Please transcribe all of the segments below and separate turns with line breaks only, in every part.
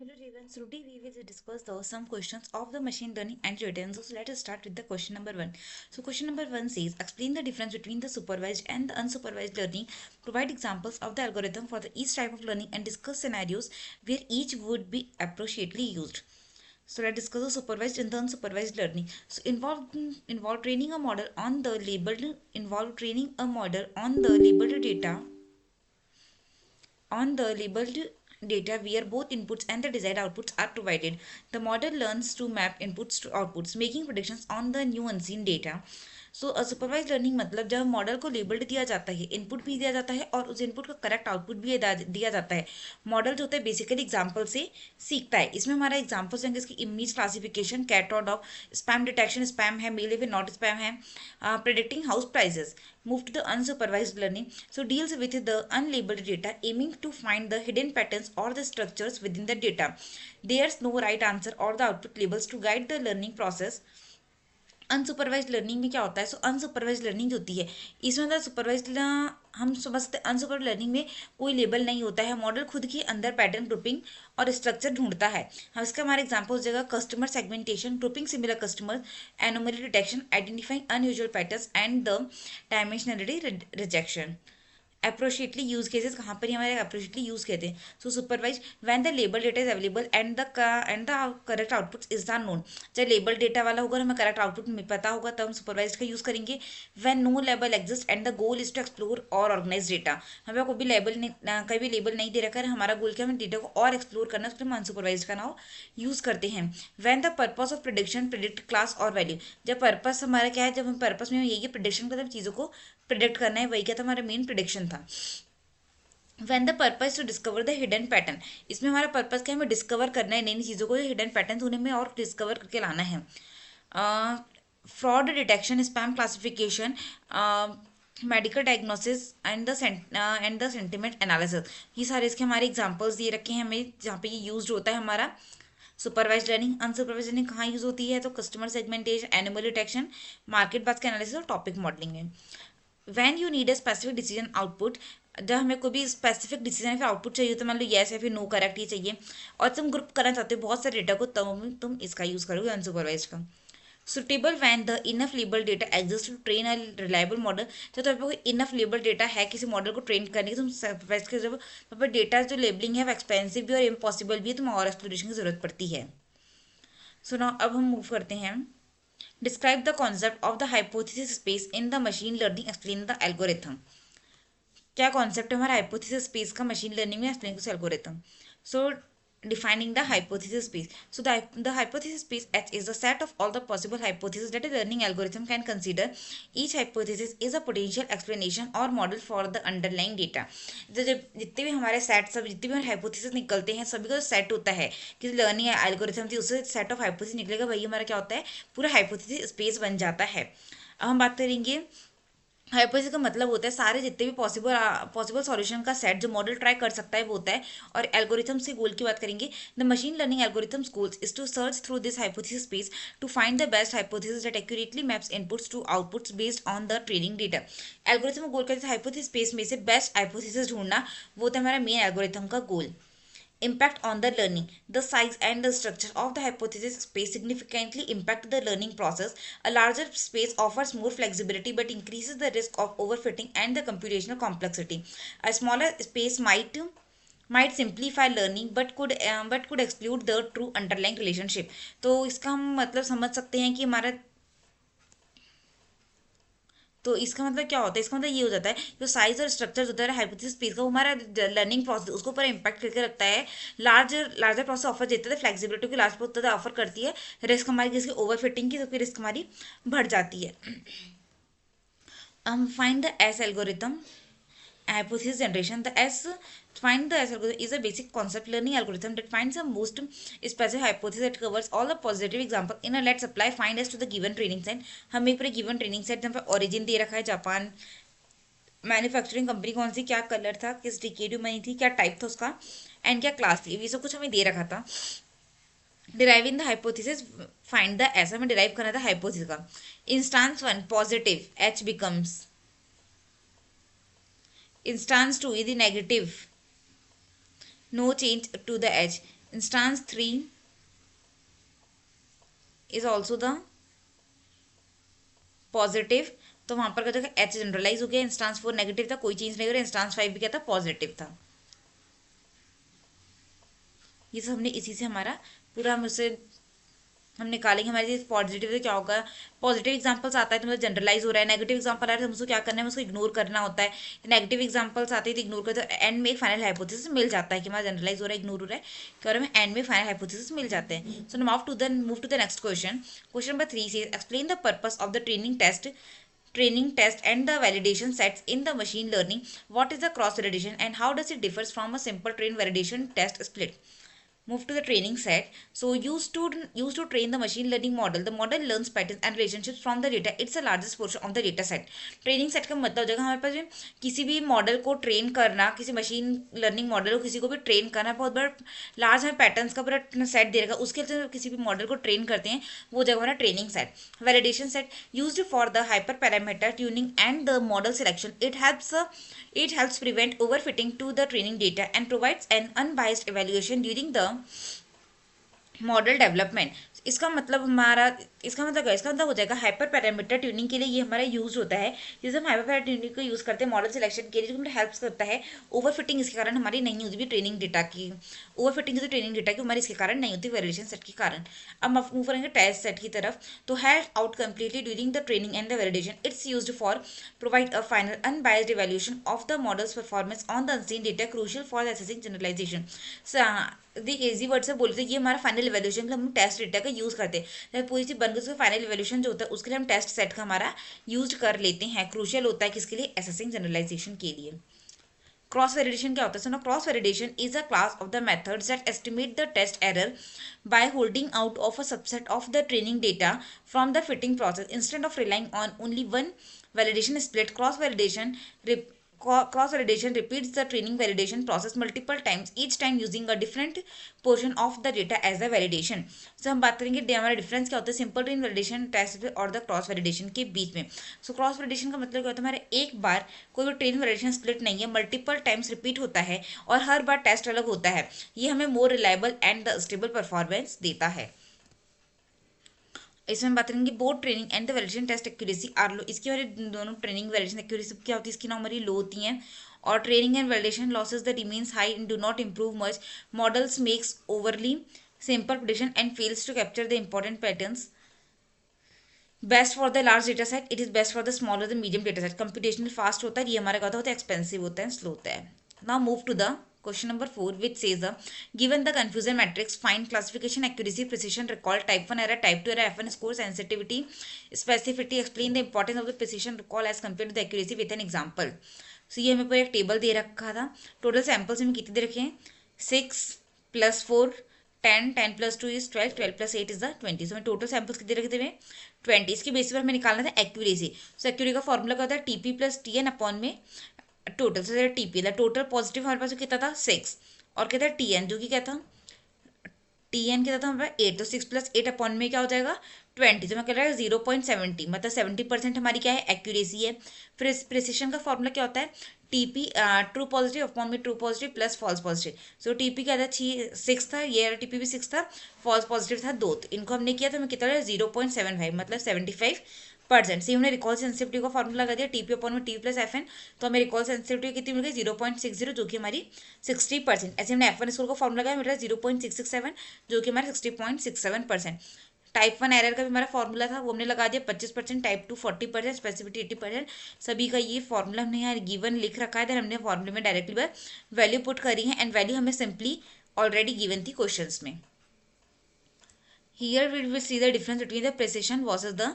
Hello everyone, so today we will discuss some questions of the machine learning and written. So let us start with the question number 1. So question number 1 says, explain the difference between the supervised and the unsupervised learning. Provide examples of the algorithm for each type of learning and discuss scenarios where each would be appropriately used. So let's discuss the supervised and the unsupervised learning. So involve training a model on the labeled data where both inputs and the desired outputs are provided. The model learns to map inputs to outputs, making predictions on the new unseen data. So supervise learning मतलब जब model को labelled दिया जाता है, input भी दिया जाता है और उस इनपुट का करेक्ट आउटपुट भी दिया जाता है. मॉडल जो होता है बेसिकली एग्जाम्पल से सीखता है. इसमें हमारा एग्जाम्पल्स होंगे इसकी इमेज क्लासिफिकेशन, कैट और डॉग, स्पैम डिटेक्शन, स्पैम है, मेल है नॉट स्पैम है, predicting house prices. Move to the unsupervised learning. So deals with the unlabeled data, aiming to find the hidden patterns or the structures within the data. There's no right answer or the output labels to guide the learning process. Unsupervised learning में क्या होता है? सो unsupervised learning जो होती है इसमें मतलब supervise हम समझते हैं अनसुपरवाइज लर्निंग में कोई लेबल नहीं होता है. मॉडल खुद के अंदर पैटर्न ग्रुपिंग और स्ट्रक्चर ढूंढता है. हम इसका हमारे एग्जाम्पल हो जाएगा customer segmentation, grouping similar customer, anomaly detection, identifying unusual patterns and the dimensionality rejection. Appropriately use cases कहाँ पर ही हमारे अप्रोशिएटली यूज कहते हैं. So supervise when the label data is available and the correct output is the known. जब label data वाला होगा हमें करेक्ट आउटपुट पता होगा तब हम सुपरवाइज का यूज करेंगे. When no label exist and the goal is to explore और ऑर्गेनाइज डेटा. हमें कोई भी लेबल कहीं भी लेबल नहीं दे रखा है, हमारा गोल क्या है, हमें डेटा को और एक्सप्लोर करना, उसके लिए हम अनसुपरवाइज का नाम यूज करते हैं. When the purpose of prediction predict class और वैल्यू. जब पर्पस हमारा क्या है, जब हम पर्पस में यही प्रिडिक्शन का चीज़ों को प्रिडिक्ट करना है, वही क्या था हमारा मेन प्रिडिक्शन था. When the purpose to discover the hidden pattern. इसमें हमारा पर्पज क्या है, हमें डिस्कवर करना है नई नई चीज़ों को, हिडन पैटर्न उन्हें में और डिस्कवर करके लाना है. Fraud detection, spam classification, medical diagnosis and the sentiment analysis. ये सारे इसके हमारे एग्जाम्पल्स दिए रखे हैं हमें जहाँ पे ये यूज होता है हमारा सुपरवाइज लर्निंग. अनसुपरवाइज लर्निंग कहाँ यूज होती है, तो customer segmentation, animal detection, market basket analysis और टॉपिक मॉडलिंग में. When you need a specific decision output. जब हमें कोई भी स्पेसिफिक डिसीजन फिर आउटपुट चाहिए तो मान लो येस है फिर नो करेक्ट ही चाहिए और तुम ग्रुप करना चाहते हो बहुत सारे डेटा को, तब तुम इसका यूज करोगे अनसुपरवाइज का. Suitable when the enough label data exist to train a reliable model. जब तुम्हारे कोई इनफ लेबल डेटा है किसी मॉडल को ट्रेन करने की, तुम सुपरवाइज के जब डेटा जो लेबलिंग है वो एक्सपेंसिव भी और इम्पॉसिबल भी है, तुम्हें और एक्सप्लोरेशन की जरूरत पड़ती है. सो नाउ अब हम मूव करते हैं. Describe the concept of the hypothesis space in the machine learning, explain the algorithm. क्या कॉन्सेप्ट है हमारा हाइपोथेसिस स्पेस का मशीन लर्निंग में, explain to algorithm. So defining the hypothesis space. So the hypothesis space H is the set of all the possible hypotheses that a learning algorithm can consider. Each hypothesis is a potential explanation or model for the underlying data. तो जब जितने भी हमारे set सब जितने भी हमारे hypothesis निकलते हैं सभी का सेट होता है कि लर्निंग एल्गोरिथम थी उससे सेट ऑफ हाइपोथेसिस निकलेगा, वही हमारा क्या होता है पूरा हाइपोथेसिस स्पेस बन जाता है. अब हम बात करेंगे हाइपोथेसिस का मतलब होता है सारे जितने भी पॉसिबल सॉल्यूशन का सेट जो मॉडल ट्राई कर सकता है वो होता है. और एल्गोरिथम से गोल की बात करेंगे. The machine learning algorithms goals is to search through this hypothesis space to find the best hypothesis that accurately maps inputs to outputs based on the training data. Algorithm goal करते हैं hypothesis space में से best hypothesis ढूंढना, वो होता है हमारा main algorithm का गोल. Impact on the learning. The size and the structure of the hypothesis space significantly impact the learning process. A larger space offers more flexibility but increases the risk of overfitting and the computational complexity. A smaller space might simplify learning but could exclude the true underlying relationship. तो इसका हम मतलब समझ सकते हैं कि हमारा तो इसका मतलब क्या होता है, इसका मतलब ये हो जाता है जो साइज और स्ट्रक्चर होता है हाइपोथेसिस स्पेस का वो हमारा लर्निंग प्रोसेस उसको पूरा इम्पैक्ट करके रखता है. लार्जर प्रोसेस ऑफर देता है फ्लेक्सिबिलिटी की, लार्ज बहुत ज़्यादा ऑफर करती है. रिस्क हमारी जिसकी ओवर फिटिंग की तो फिर रिस्क हमारी बढ़ जाती है. हम find the S algorithm hypothesis generation. The S algorithm is a basic concept learning algorithm that finds the most specific hypothesis that covers all the positive example in a let's apply find S to the given training set. हमें एक पूरे given training set जहाँ पे origin दे रखा है Japan, manufacturing company कौन सी, क्या colour था, किस डिकेड में बनी थी, क्या टाइप था उसका एंड क्या क्लास थी, ये सब कुछ हमें दे रखा था. Deriving the hypothesis find the ऐसा हमें डिराइव करना था हाइपोथेसिस का. Instance 1 positive H becomes instance 2 is the negative, no change to the H. Instance 3 is also the positive, तो वहां पर क्या था, एच जनरलाइज हो गया। इंस्टांस 4 नेगेटिव था, कोई चेंज नहीं हो रहा। इंस्टांस 5 भी क्या था, पॉजिटिव था। ये सब हमने इसी से हमारा पूरा हम निकालेंगे हमारे पॉजिटिव से क्या होगा। पॉजिटिव एग्जांपल्स आता है तो मतलब जनरलाइज हो रहा है, नेगेटिव एग्जांपल आ रहा है तो हमको क्या करना है, उसको इग्नोर करना होता है। नेगेटिव एग्जांपल्स आते हैं तो इग्नोर करते हैं, एंड में एक फाइनल हाइपोथेसिस मिल जाता है कि हमारा जनरलाइज हो रहा है, इग्नोर हो रहा है, क्या हमें एंड में फाइनल हाइपोथेसिस मिल जाते हैं। So move to the next question. Question number 3 से explain the purpose of the training test and the validation sets in the machine learning. What is the cross validation and how does it differs from a simple train validation test split? Move to the training set. So used to train the machine learning model. The model learns patterns and relationships from the data. It's the largest portion of the data set. Training set का मतलब जगह हमारे पास किसी भी model को train करना, किसी machine learning model को किसी को भी ट्रेन करना, बहुत बड़ा लार्ज हमें पैटर्न्स का पूरा सेट दे रखा, उसके लिए किसी भी मॉडल को ट्रेन करते हैं, वो जगह हमारा training set. Validation set used for the hyper parameter tuning and the model selection. It helps prevent overfitting to the training data and provides an unbiased evaluation during the model development. इसका मतलब हो जाएगा hyper parameter tuning के लिए ये हमारा use होता है। जैसे हम हाइपर पैरामीटर ट्यूनिंग को यूज करते हैं मॉडल सिलेक्शन के लिए, जो हमें हेल्प करता है। ओवरफिटिंग इसके कारण हमारी नहीं होती भी ट्रेनिंग डेटा की, ओवरफिटिंग जो ट्रेनिंग डेटा की हमारी इसके कारण नहीं होती, वैलिडेशन सेट के कारण। अब हम मूव करेंगे टेस्ट सेट की तरफ। तो held out completely during the training and the validation. It's used for provide a final unbiased evaluation of the model's performance on the unseen data crucial for assessing generalization. The easy word से बोलते हैं ये हमारा final evaluation के लिए हम test data का use करते हैं। पूरी चीज बनकर उसका फाइनल इवैल्यूएशन जो होता है उसके लिए हम टेस्ट सेट का हमारा यूज कर लेते हैं। क्रूशियल होता है किसके लिए, असेसिंग जनरलाइजेशन के लिए। क्रॉस वैलिडेशन क्या होता है? So cross validation is a class of the methods that estimate the test error by holding out of a subset of the training data from the fitting process instead of relying on only one validation split. Cross validation repeats the training validation process multiple times, each time using a different portion of the data as a validation. So हम बात करेंगे हमारा difference क्या होता है simple train validation test और the cross validation के बीच में। सो क्रॉस वैलिडेशन का मतलब क्या होता है, हमारे एक बार कोई भी ट्रेन वैलिडेशन स्प्लिट नहीं है, मल्टीपल टाइम्स रिपीट होता है और हर बार टेस्ट अलग होता है। ये हमें more reliable and the stable performance देता है। इसमें बात करेंगे both training and the validation test accuracy are low. इसकी हमारी दोनों ट्रेनिंग वैलिडेशन एक्यूरेसी क्या होती है, इसकी ना हमारी लो होती हैं। और training and validation losses the remains high and do not improve much. Models makes overly simple prediction and fails to capture the important patterns. Best for the large data set, it is best for the smaller the medium data set. Computational fast होता है, ये हमारा क्या होता है, expensive होता है, slow होता है। Now move to the question number 4 which says given the confusion matrix find classification accuracy precision recall type 1 error type 2 error f1 score sensitivity specificity explain the importance of the precision recall as compared to the accuracy with an example. So ये हमें पूरा एक table दे रखा था। Total samples हमें कितने दे रखे हैं, 6 + 4 10 10 + 2 is 12 12 + 8 is the 20। सो हमें टोटल सैंपल्स कितने रखे थे, 20। इसके बेसिस पर हमें निकालना था एक्यूरेसी। सो एक्यूरेसी का फॉर्मूला क्या होता है, टीपी + टीएन अपॉन में टोटल। से टीपी टोटल पॉजिटिव हमारे पास कितना था, 6, और क्या था टीएन जो कि क्या था, टीएन कितना था हमारे पास 8। तो 6 + 8 अपॉन में क्या हो जाएगा, 20। तो मैं कह रहा है 0.70 मतलब 70% हमारी क्या है, एक्यूरेसी है। फिर प्रिसिशन का फॉर्मूला क्या होता है, टीपी ट्रू पॉजिटिव अपॉन में true positive plus false positive. So TP क्या था, 6 था, ये टीपी भी 6 था, फॉल्स पॉजिटिव था 2। तो इनको हमने किया तो हमें कितना 0.75 मतलब 75%। से हमने रिकॉल सेंसिटिविटी का फॉर्मूला लगा दिया टीपी अपॉन में टी प्लस एफ एन। तो हमें रिकॉल सेंसिटिविटी कितनी मिल गई, 0.60 जो कि हमारी 60%। ऐसे हमने F1 स्कोर का फॉर्मूला लगाया, मेरा 0.667 जो कि हमारा 60.67%। टाइप 1 एरर का भी हमारा फॉर्मूला था, वो हमने लगा दिया 25%, टाइप 2 40%, स्पेसिफिटी 80%। सभी का ये फॉर्मूला हमने यहाँ गिवन लिख रखा है, देन हमने फॉर्मूले में डायरेक्टली वैल्यू पुट करी है एंड वैल्यू हमें सिंपली ऑलरेडी गिवन थी क्वेश्चंस में। Here we will see the difference between the precision versus the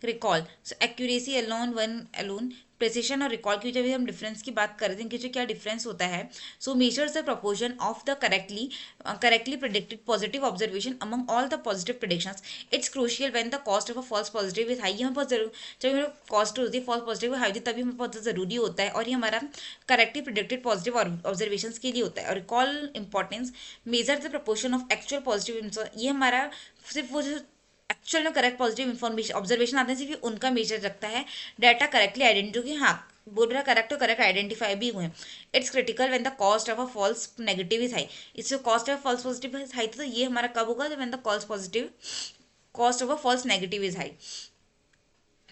recall. So accuracy alone precision और रिकॉल की जब हम डिफरेंस की बात करते हैं कि क्या डिफरेंस होता है। So measures the proportion of the correctly predicted positive observation among all the positive predictions. It's crucial when the cost of a false positive is high. हमें बहुत जरूर जब हमें कॉस्ट होती है फॉल्स पॉजिटिव हाई होती है तभी हमें बहुत ज़रूरी होता है, और ये हमारा करेक्टली प्रेडिक्टेड पॉजिटिव ऑब्जर्वेशन के लिए होता है। और recall importance measure the proportion of actual positive. ये हमारा सिर्फ वो जो एक्चुअल में करेक्ट पॉजिटिव इन्फॉर्मेशन ऑब्जर्वेशन आते हैं सिर्फ उनका मेजर रखता है, डाटा करेक्टली आइडेंटिटी, हाँ बोल रहा करेक्ट तो करेक्ट आइडेंटिफाई भी हुए। It's critical when the cost of a false negative is high. इससे cost of false positive high, तो ये हमारा कब होगा, जब when the cost of a false negative is high.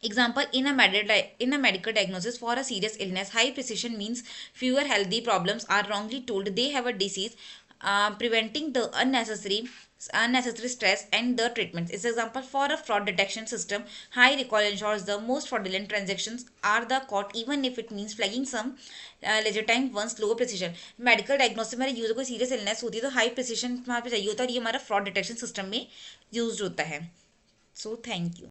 Example, in a medical diagnosis for a serious illness, high precision means fewer healthy problems are wrongly told they have a disease, preventing the unnecessary stress and the treatments. Is example for a fraud detection system, high recall ensures the most fraudulent transactions are the caught even if it means flagging some leisure time once low precision. Medical diagnosis में user को serious illness होती है तो high precision वहाँ पे चाहिए होता है, और ये हमारा फ्रॉड डिटेक्शन सिस्टम में यूज होता है। So thank you.